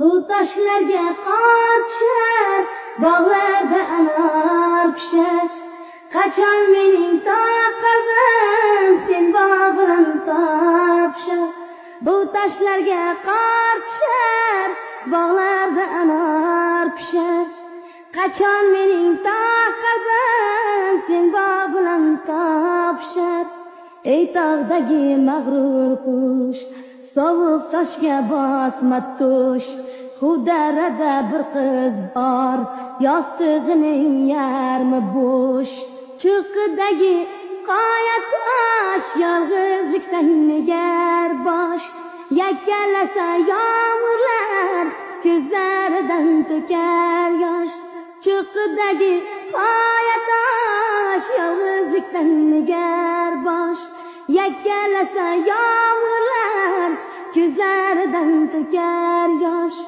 Taşlarga qor tushar, bog'larda anar pishar. Qachon mening qalbim sen bog'im topishar. Bu taşlarga qor tushar, bog'larda anar pishar. Qachon mening qalbim sen bog'im topishar. Ey tog'dagi mag'rur qush, sovuq toshga bosma tush. Xudarada bir qiz bor, yostig'ining yarmi bo'sh. Cho'qqidagi qoya tosh, yolg'izlikdan negar bosh. Yakkalasa yomg'irlar, ko'zlaridan to'kar yosh. Cho'qqidagi qoya tosh, yolg'izlikdan negar bosh. Yakkalasa yomg'irlar, ko'zlaridan to'kar yosh.